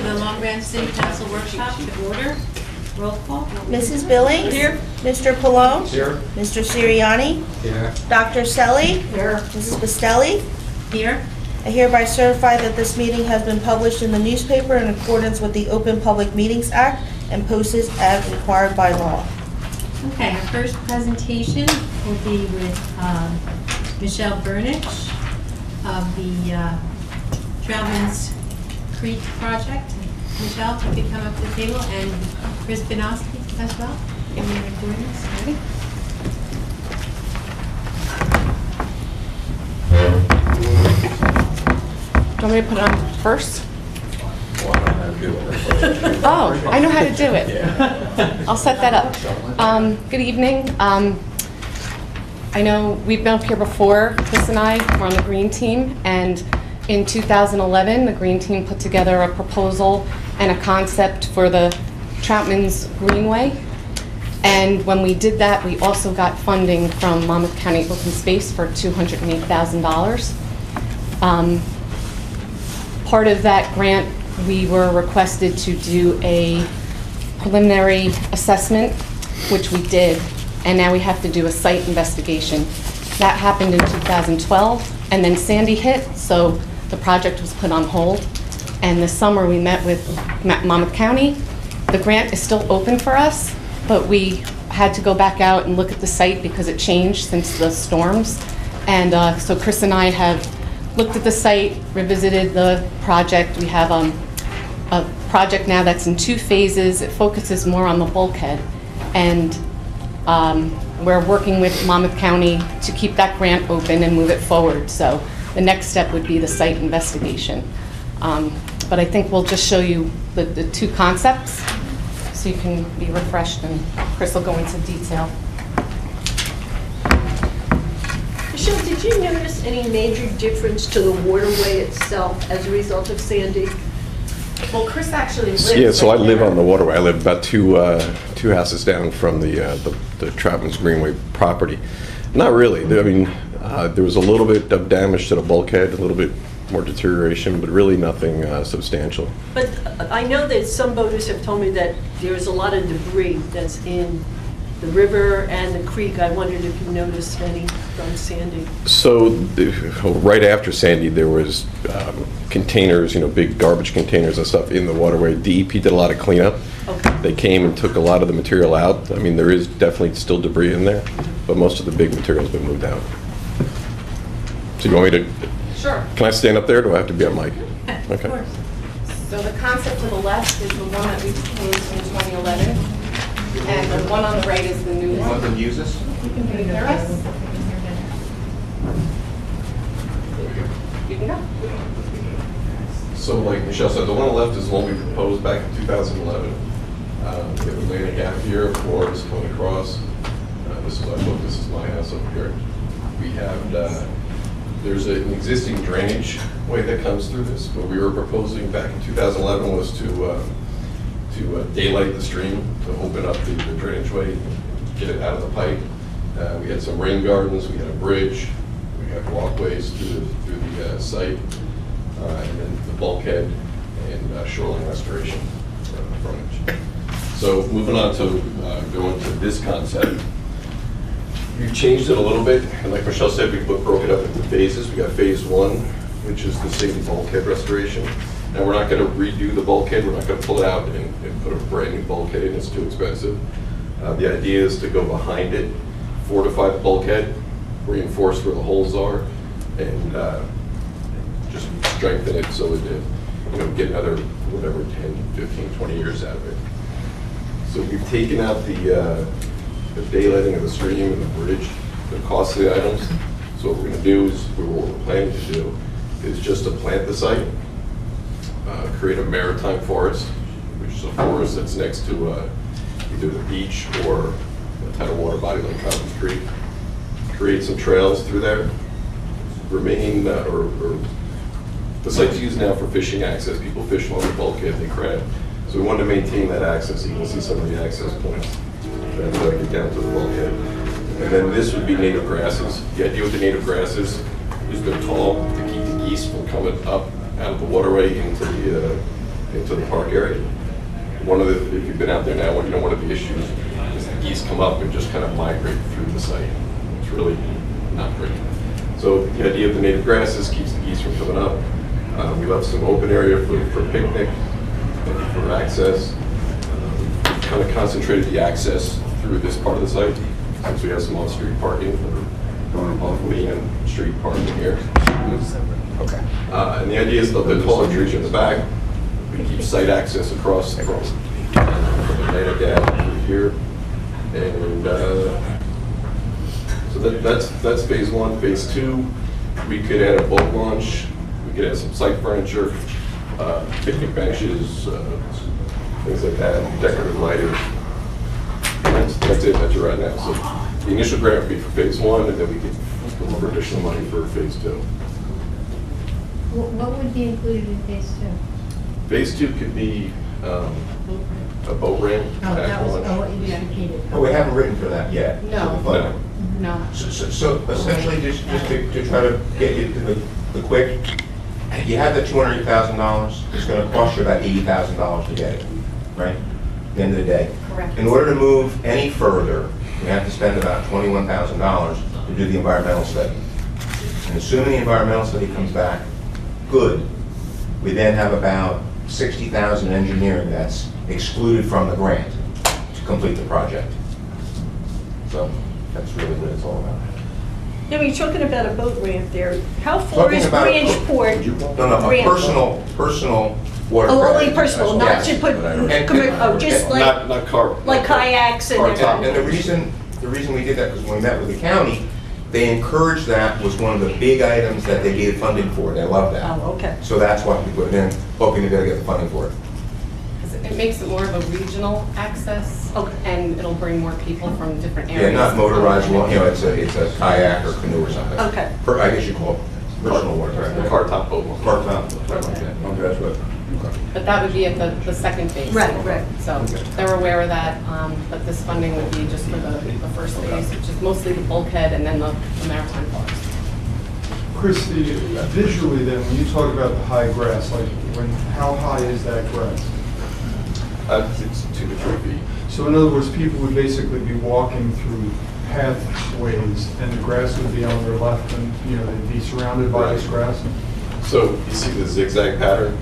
of the Long Branch City Council workshop to order. Roll call. Mrs. Billings? Here. Mr. Palone? Here. Mr. Siriani? Here. Dr. Selly? Here. Mrs. Bastelli? Here. I hereby certify that this meeting has been published in the newspaper in accordance with the Open Public Meetings Act and posted as required by law. Okay, our first presentation will be with Michelle Burnich of the Troutman's Creek Project. Michelle, if you could come up to the table, and Chris Benoski as well. Give me the recordings. Ready? Do you want me to put it on first? Oh, I know how to do it. I'll set that up. Good evening. I know we've been up here before, Chris and I were on the Green Team, and in 2011, the Green Team put together a proposal and a concept for the Troutman's Greenway. And when we did that, we also got funding from Monmouth County Open Space for $208,000. Part of that grant, we were requested to do a preliminary assessment, which we did, and now we have to do a site investigation. That happened in 2012, and then Sandy hit, so the project was put on hold. And this summer, we met with Monmouth County. The grant is still open for us, but we had to go back out and look at the site because it changed since the storms. And so Chris and I have looked at the site, revisited the project. We have a project now that's in 2 phases. It focuses more on the bulkhead. And we're working with Monmouth County to keep that grant open and move it forward. So the next step would be the site investigation. But I think we'll just show you the 2 concepts so you can be refreshed, and Chris will go into detail. Michelle, did you notice any major difference to the waterway itself as a result of Sandy? Well, Chris actually lives Yeah, so I right live there. on the waterway. I live about two houses down from the Troutman's Greenway property. Not really. I mean, there was a little bit of damage to the bulkhead, a little bit more deterioration, but really nothing substantial. But I know that some boaters have told me that there's a lot of debris that's in the river and the creek. I wondered if you noticed any from Sandy. So right after Sandy, there was containers, big garbage containers and stuff in the waterway. DEP did a lot of cleanup. Okay. They came and took a lot of the material out. I mean, there is definitely still debris in there, but most of the big material has been moved out. So you want me to? Sure. Can I stand up there, or do I have to be on mic? Yeah, Okay. of course. So the concept to the left is the one that we proposed in 2011, and the one on the right is the new one. Want them to use this? Can you hear us? You can go. So like Michelle said, the one on the left is the one we proposed back in 2011. We have a lane and a half here, floors going across. This is our book, this is my house over here. We have, there's an existing drainage way that comes through this. What we were proposing back in 2011 was to daylight the stream, to open up the drainage way, get it out of the pipe. We had some rain gardens, we had a bridge, we have walkways through the site, and then the bulkhead and shoreline restoration frontage. So moving on to go into this concept. We've changed it a little bit, and like Michelle said, we broke it up into phases. We got phase 1, which is the safety bulkhead restoration. And we're not going to redo the bulkhead. We're not going to pull it out and put a brand new bulkhead in. It's too expensive. The idea is to go behind it, fortify the bulkhead, reinforce where the holes are, and just strengthen it so that get another, whatever, 10, 15, 20 years out of it. So we've taken out the daylighting of the stream and the bridge, the costly items. So what we're going to do is, what we're planning to do, is just to plant the site, create a maritime forest, which is a forest that's next to either the beach or a tidal water body like Caucus Creek. Create some trails through there. Remain, or the site's used now for fishing access. People fish along the bulkhead, they crab. So we want to maintain that access. You can see some of the access points that get down to the bulkhead. And then this would be native grasses. The idea with the native grasses is they're tall to keep the geese from coming up out of the waterway into into the park area. One of the, if you've been out there now, you know, one of the issues is the geese come up and just kind of migrate through the site. It's really not great. So the idea of the native grasses keeps the geese from coming up. We left some open area for picnic and for access. We kind of concentrated the access through this part of the site, since we have some on-street parking for off Main Street parking here. Okay. And the idea is that the taller trees in the back, we keep site access across from Atlantic Ave through here. And so that's phase one. Phase two, we could add a boat launch, we could add some site furniture, picnic benches, things like that, decorative lighting. That's it, that's it right now. So the initial grant would be for phase one, and then we could look for additional money for phase two. What would be included in phase two? Phase two could be a boat ramp. Oh, that was, launch. what you just repeated. Oh, we haven't written for that yet. No. But- No. So essentially, just to try to get you to the quick, you have the $280,000, it's gonna cost you about $80,000 to get it, right? At the end of the day. Correct. In order to move any further, we have to spend about $21,000 to do the environmental study. And assuming the environmental study comes back good, we then have about $60,000 in engineering that's excluded from the grant to complete the project. So that's really what it's all about. Now, you're talking about a boat ramp there. How far Talking is about- Bridgeport? No, a ramp? personal watercraft. Oh, only personal, not Yes. to put, oh, just Not car. like kayaks and Car everything. top. And the reason we did that, because when we met with the county, they encouraged that, was one of the big items that they gave funding for. They love that. Oh, okay. So that's why we put it in, hoping to be able to get the funding for it. 'Cause it makes it more of a regional access. Okay. And it'll bring more people from different Yeah, areas. not motorized, it's a kayak or canoe or something. Okay. I guess you call it personal watercraft. Car top boat launch. Part time, something like that. Okay, that's what. But that would be at the second phase. Right, right. So they're aware of that, but this funding would be just for the first phase, which is mostly the bulkhead and then the maritime parks. Chris, visually then, when you talk about the high grass, like how high is that grass? It's 2 to 3 feet. So in other words, people would basically be walking through pathways and the grass would be on their left and, they'd be surrounded by this grass? So you see the zigzag pattern?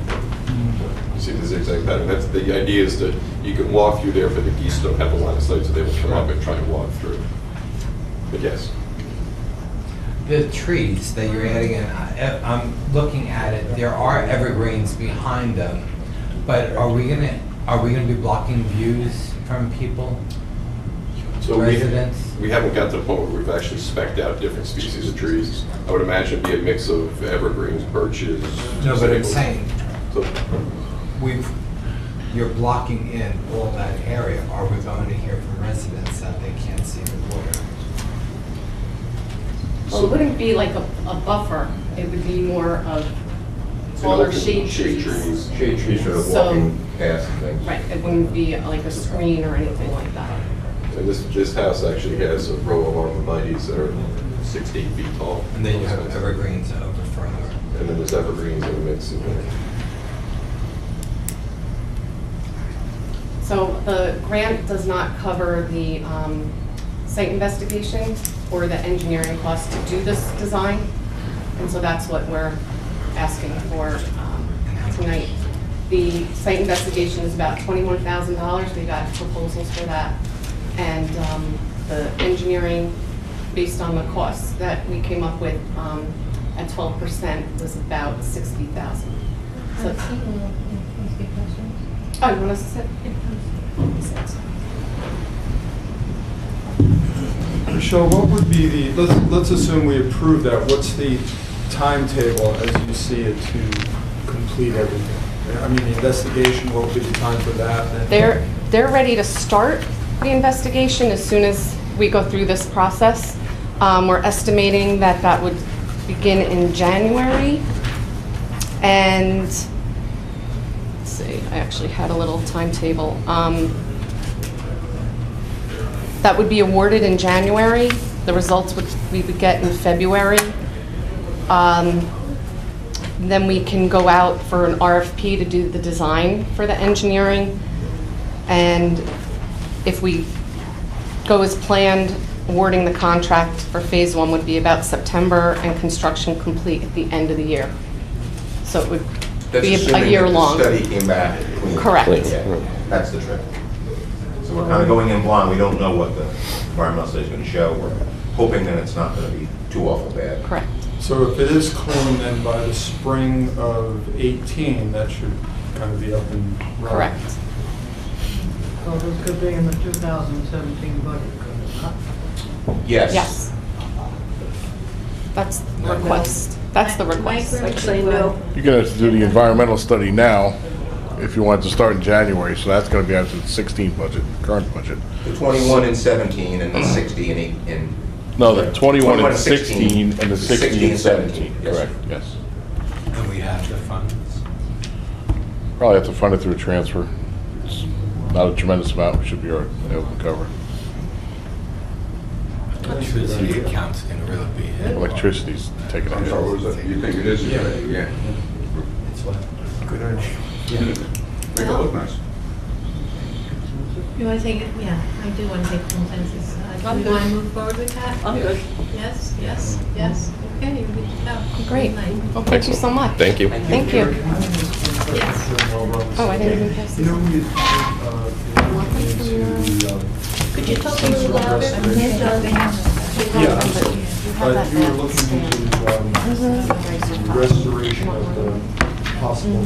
You see the zigzag pattern? That's the idea, is that you can walk through there, but the geese don't have a line of sight, so they will come up and try and walk through. But yes. The trees that you're adding in, I'm looking at it, there are evergreens behind them, but are we gonna be blocking views from people, So residents? we haven't got to the point where we've actually spec'd out different species of trees. I would imagine it'd be a mix of evergreens, birches. No, but I'm maples. saying, So you're blocking in all that area. Are we going to hear from residents that they can't see the water? Well, it wouldn't be like a buffer, it would be more of it's an taller open shade shade trees. Shade trees for the So- walking paths and things. Right, it wouldn't be like a screen or anything like that. And this house actually has a row of arborvitaes that are 6 to 8 feet tall. And then you have evergreens over further. And then there's evergreens in the mix in there. So the grant does not cover the site investigation or the engineering costs to do this design. And so that's what we're asking for tonight. The site investigation is about $21,000. We got proposals for that. And the engineering, based on the costs that we came up with at 12%, was about $60,000. So, oh, you want us to sit? Michelle, what would be let's assume we approve that, what's the timetable as you see it to complete everything? I mean, the investigation, what would be the time for that? And They're ready to start the investigation as soon as we go through this process. We're estimating that would begin in January. And, let's see, I actually had a little timetable. That would be awarded in January. The results we would get in February. then we can go out for an RFP to do the design for the engineering. And if we go as planned, awarding the contract for Phase 1 would be about September, and construction complete at the end of the year. So it would That's be assuming a that year the long. study came back clean. Correct. Yeah, that's the trick. So we're kind of going in blind, we don't know what the environmental study is going to show. We're hoping that it's not going to be too awful bad. Correct. So if it is clean, then by the spring of 18, that should kind of be up and running. Correct. So this could be in the 2017 budget, could it not? Yes. Yes. That's the request. That's the request. Actually, no. You're gonna have to do the environmental study now, if you want to start in January, so that's gonna be after the 16 budget, current budget. The 21 and 17 and the 60 and 8 and. No, the 21 and 16 and the 16 and 17, yes. correct, yes. And we have the funds. Probably have to fund it through a transfer. It's not a tremendous amount, we should be able to cover. Electricity account's gonna really be hit. Electricity's taking a I'm sorry, what hit. was that? You think it is? Yeah. Yeah. It's what? Good idea. Yeah. Make it look nice. You want to take it? Yeah, I do want to take consensus. Do I'm we good. want to move forward with that? I'm good. Yes, yes, yes. Okay, you're good to go. Great. Green light. Well, thank you so much. Thank you. Thank you. Yes. Oh, I didn't even pass You this. know, Could you talk a little louder? Yeah, I'm sorry. You were looking into restoration of the possible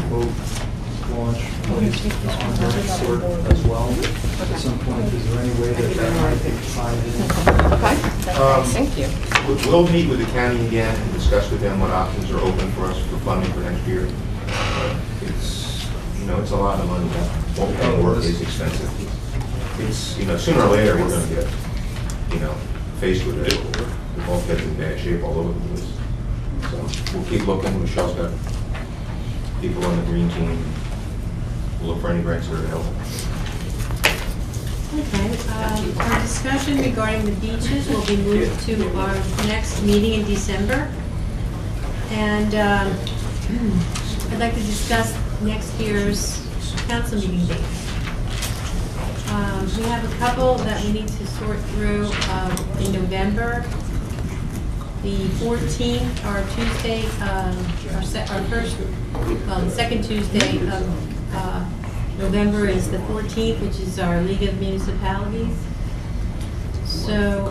boat launch sort as well. At some point, is there any way that that might be tied in? Okay. Thank you. We'll meet with the county again and discuss with them what options are open for us for funding for next year. It's, it's a lot of money. What kind of work is expensive. It's, sooner or later, we're going to get, faced with it. We've all get in bad shape all over the place. So we'll keep looking. Michelle's got people on the green team. We'll look for any grants that are helpful. Okay, our discussion regarding the beaches will be moved to our next meeting in December. And I'd like to discuss next year's council meeting dates. We have a couple that we need to sort through in November. The 14th, our Tuesday, the second Tuesday of November is the 14th, which is our League of Municipalities. So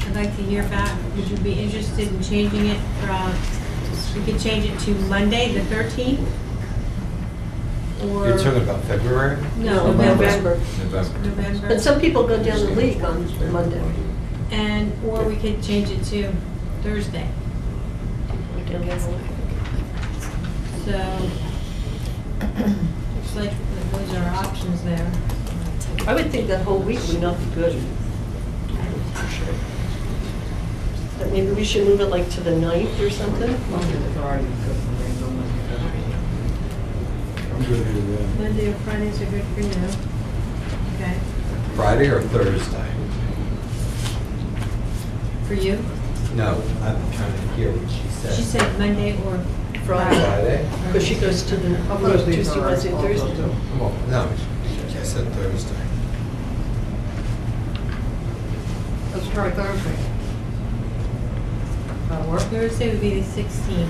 I'd like to hear back. Would you be interested in changing it from, we could change it to Monday, the 13th? Or You're talking about February? No, November. November. But some people go down the league on Monday. And, or we could change it to Thursday. So, looks like those are options there. I would think that whole week would not be good. But maybe we should move it like to the 9th or something? I'm good with that. Monday or Fridays are good for you. Okay. Friday or Thursday? For you? No, I'm trying to hear what she said. She said Monday or Friday. Friday? Because she goes to the Tuesday, Wednesday, Thursday. Well, no, I said Thursday. Let's try Thursday. That'll work. Thursday would be the 16th.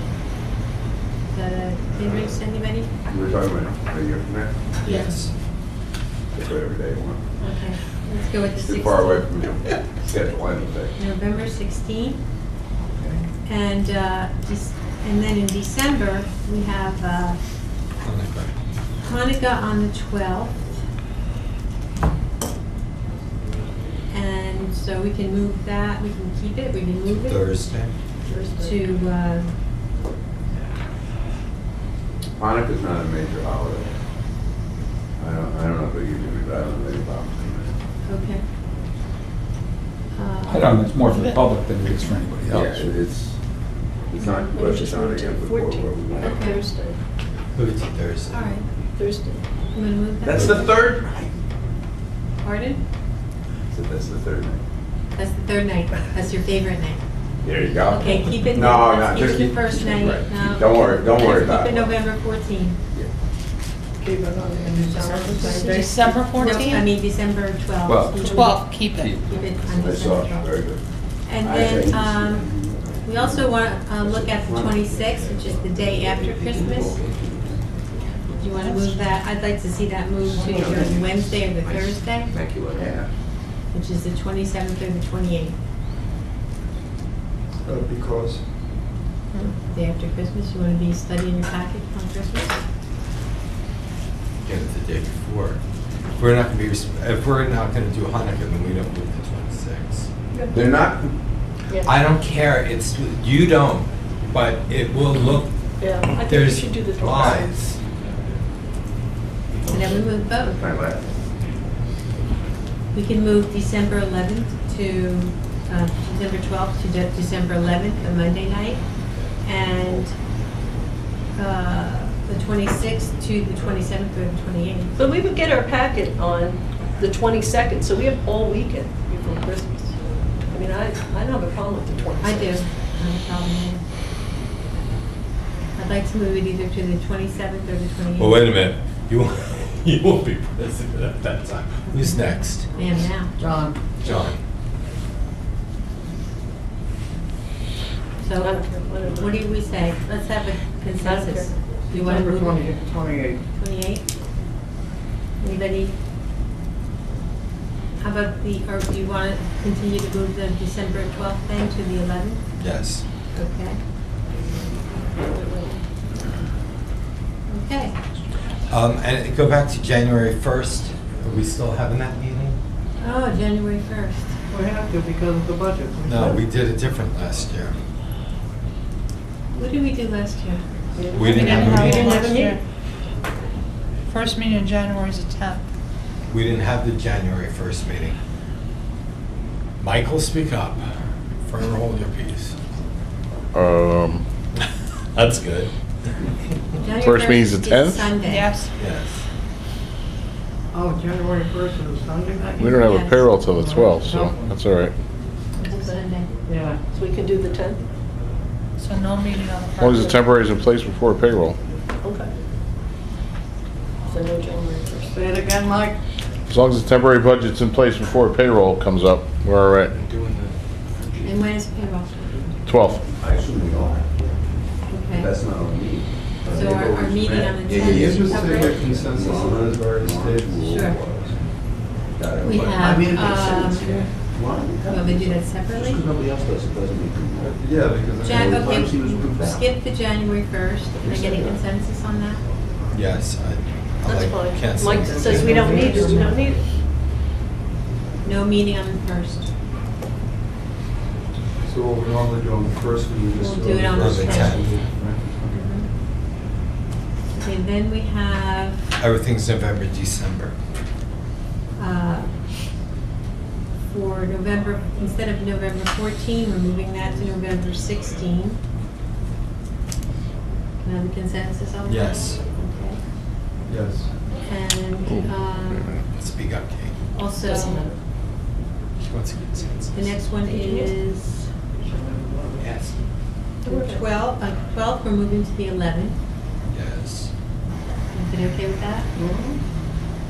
Interest anybody? You were talking about a year from now? Yes. Just whatever day you want. Okay, let's go with the 16th. Too far away from your schedule, I don't think. November 16th. And then in December, we have Hanukkah on the 12th. And so we can move that, we can keep it, we can move it Thursday? to, Hanukkah's not a major holiday. I don't know if they usually do, I don't know any problems. okay. I don't know, it's more for the public than it is for anybody Yeah, else. it's not, Maybe let's just not move to again the before 14th. Okay. Thursday. Move it to Thursday. All right, Thursday. I'm gonna move that. That's the third night. Pardon? So that's the third night. That's the third night. That's your favorite night. There you go. Okay, keep it, No, let's no, keep just it the first night. right. No. Don't worry about Keep it it. November 14. Keep it on the December. December No, I 14th? mean December 12th. Well, 12th, keep it. Keep it on That's December all, 12th. very good. And then, we also want to look at the 26th, which is the day after Christmas. Do you want to move that? I'd like to see that moved to either the Wednesday or the Thursday, Thank you. Yeah. which is the 27th or the 28th. Because, Day after Christmas, you want to be studying your packet on Christmas? Get it the day before. If we're not gonna do Hanukkah, then we don't move the 26th. They're not, I don't care, it's, you don't, but it will look, Yeah, I think we there's should do the lies. And then we move both. my last. We can move December 11th to December 12th to December 11th, the Monday night, and the 26th to the 27th or the 28th. But we would get our packet on the 22nd, so we have all weekend before Christmas. I mean, I don't have a problem with the 22nd. I do. Not a problem there. I'd like to move it either to the 27th or the 28th. Well, wait a minute, you won't be president at that time. Who's next? I am now. John, John. So I don't care, whatever. what do we say? Let's have a consensus. Do you want to December move it 28th. 28? Anybody? How about or do you want to continue to move the December 12th then to the 11th? Yes. Okay. Okay. And go back to January 1st, are we still having that meeting? Oh, January 1st. We have to because of the budget. No, we did it different last year. What did we do last year? We didn't have a We meeting. didn't have a meeting. First meeting in January is the 10th. We didn't have the January 1st meeting. Michael, speak up. Forever hold your peace. That's good. January First meeting's the 1st is 10th? Sunday. Yes. Oh, January 1st is Sunday? We don't have Yes. a payroll till the 12th, so that's all right. It's a Sunday. Yeah. So we can do the 10th? So no meeting on the 1st. As long as the temporary is in place before payroll. Okay. So no January 1st. Say it again, Mike. As long as the temporary budget's in place before payroll comes up, we're all right. And when is payroll? 12th. I assume we are. Okay. That's not on me. So our meeting on the Yeah, 10th yeah, let's is just take a covered? consensus on those various dates. Sure. We have, you want me to do that separately? nobody else does, it doesn't make Yeah, because. Okay, skip the January 1st. Can I get a consensus on that? Yes, I That's like, can't fine. Mike say. says we don't need it, we don't need it. No meeting on the 1st. So what we normally do on the first, we just. We'll do it on the Or the 10th. Okay, then we have Everything's November, December. for November, instead of November 14, we're moving that to November 16. Can I have a consensus on that? Yes. Okay. Yes. And Speak up, Kate. also, Doesn't matter. She wants a consensus. the next one is Yes. the 12th, we're moving to the 11th. Yes. Everybody okay with that?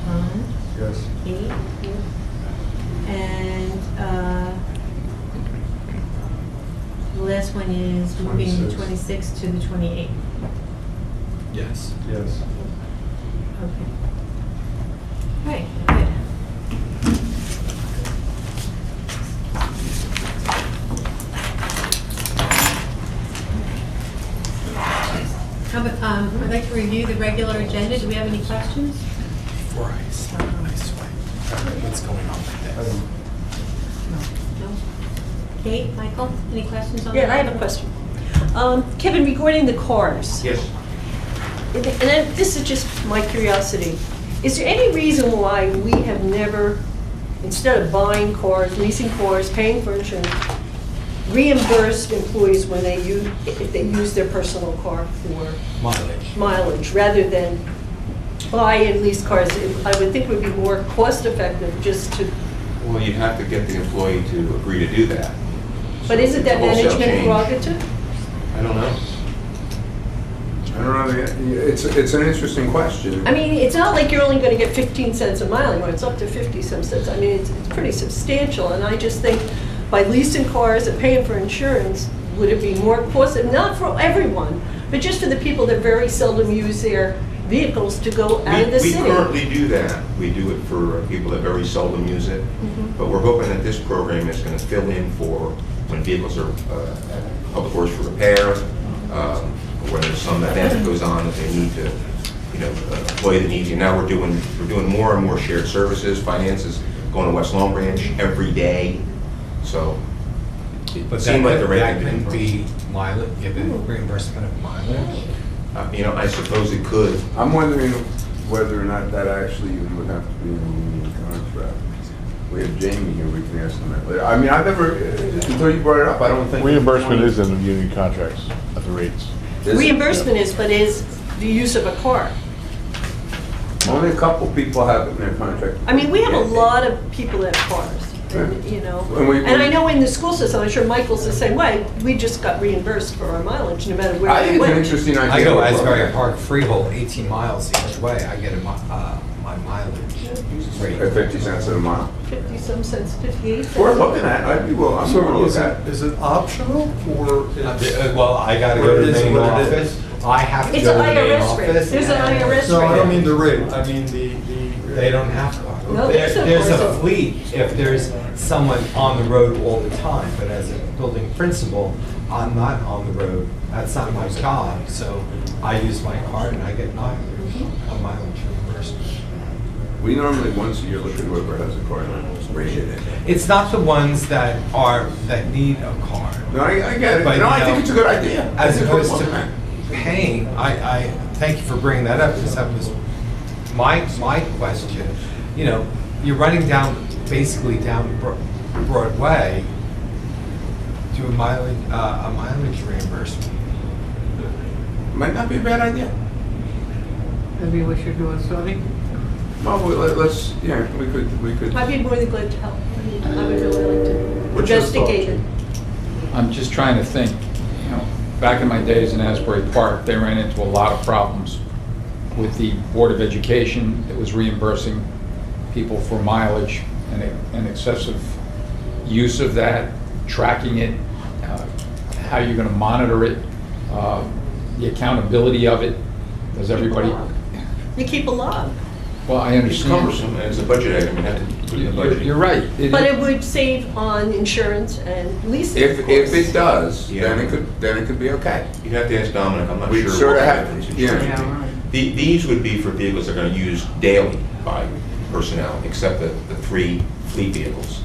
Tom? Yes. Kate? And the last one is moving the 26th to the 28th. Yes. Yes. Okay. All right, good. I'd like to review the regular agenda. Do we have any questions? Before I start, I swear. What's going on with this? No? Kate, Michael, any questions on that? Yeah, I have a question. Kevin, regarding the cars, Yes. and then this is just my curiosity, is there any reason why we have never, instead of buying cars, leasing cars, paying for insurance, reimbursed employees when they use, if they use their personal car for mileage, rather than buy and lease cars? I would think it would be more cost effective just to Well, you'd have to get the employee to agree to do that. But isn't that It's a wholesale management change. prerogative? I don't know. I don't know, it's an interesting question. I mean, it's not like you're only gonna get 15 cents a mile anymore, it's up to 50 some cents. I mean, it's pretty substantial, and I just think by leasing cars and paying for insurance, would it be more costly? Not for everyone, but just for the people that very seldom use their vehicles to go out of the city. We currently do that. We do it for people that very seldom use it. But we're hoping that this program is going to fill in for when vehicles are at public works for repair, or when there's some event that goes on that they need to, employ the needs. And now we're doing more and more shared services. Finance is going to West Long Branch every day. So it But seemed like the right that thing to couldn't do. be mileage, given reimbursement of mileage? I suppose it could. I'm wondering whether or not that actually even would have to be in the union contract. We have Jamie here, we can ask him that later. I mean, I've never, until you brought it up, I don't think. Reimbursement is in the union contracts at the rates. Reimbursement is, but is the use of a car. Only a couple people have it in their contract. I mean, we have a lot of people that have cars, and, and I know in the school system, I'm sure Michael's the same way, we just got reimbursed for our mileage, no matter I where we think it's an went. interesting idea. I go Asbury Park Freehold, 18 miles each way, I get my mileage rate. At 50 cents a mile. 50 some cents, 58 cents. We're looking at, I'm willing to So look is at. it optional or? it's- Well, I gotta What go to it the is main what it is. office. I have to It's go an to the main IRS rate. office. There's an and- IRS No, I don't rate. mean the rate, I mean the. They don't have to. No, there's a There's a person. fleet if there's someone on the road all the time, but as a building principal, I'm not on the road. That's not my job, so I use my card and I get mileage reimbursement. We normally once a year look at whoever has a car and rate it. It's not the ones that need a car. No, I get it. But, No, you I think know, it's a good idea. As It's opposed worth to looking at. paying, I thank you for bringing that up, because that was my question. You're running basically down Broadway to a mileage reimbursement. Might not be a bad idea. Maybe we should do a study. Well, let's, yeah, we could. I'd be more than glad to help. I would really like to What's your thought? investigate it. I'm just trying to think, back in my days in Asbury Park, they ran into a lot of problems with the Board of Education that was reimbursing people for mileage and excessive use of that, tracking it, how you're going to monitor it, the accountability of it. Does everybody? You keep a log. Well, I It's understand. cumbersome, and it's a budget item, you have to put it in the budget. You're right. But it would save on insurance and leasing. If it does, Yeah. then it could be okay. You'd have to ask Dominic, I'm not We'd sure. sort of what have- the insurance yeah. would be. Yeah, right. These would be for vehicles that are going to use daily by personnel, except the 3 fleet vehicles.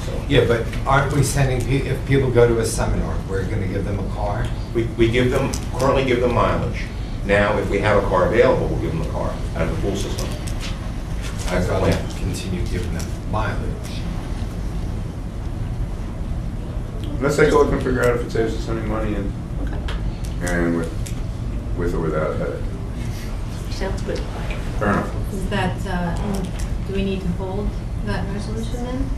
So Yeah, but aren't we sending, if people go to a seminar, we're going to give them a car? we currently give them mileage. Now, if we have a car available, we'll give them a car out of the pool system. I'd rather continue giving them mileage. Let's take a look and figure out if it saves us any money and with or without a headache. Sounds good. Fair enough. Is that, do we need to hold that resolution then?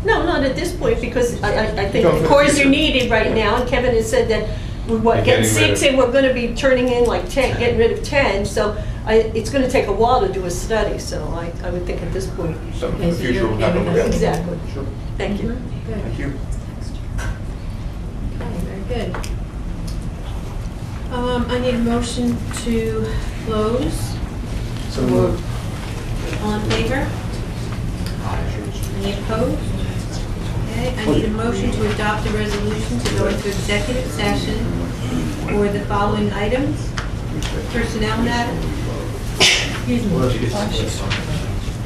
No, not at this point, because I think Go for the the cores are future. needed right now, and Kevin has said that we're You're getting getting rid 6, of- and we're gonna be turning in like 10, getting rid of 10, so it's gonna take a while to do a study, so I would think at this point. Something in the Okay, so future you're we'll have to okay look with at. Exactly. Thank you. Good. Thank you. Okay, very good. I need a motion to close. So moved. All in favor? Any opposed? Okay, I need a motion to adopt a resolution to go into executive session for the following items. Personnel matter. Excuse me.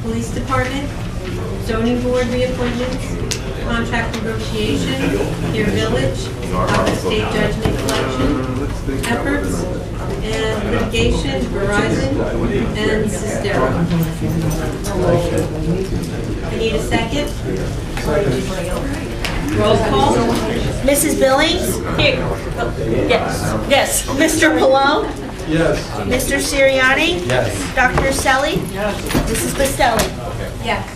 Police Department, zoning board reappointments, contract negotiation, Deer Village, Caucus State judgment collection efforts, and litigation, Verizon, and Sistera. I need a second. Roll call. Mrs. Billings? Here. Yes. Mr. Palone? Yes. Mr. Siriani? Yes. Dr. Selly? Mrs. Bastelli? Yes.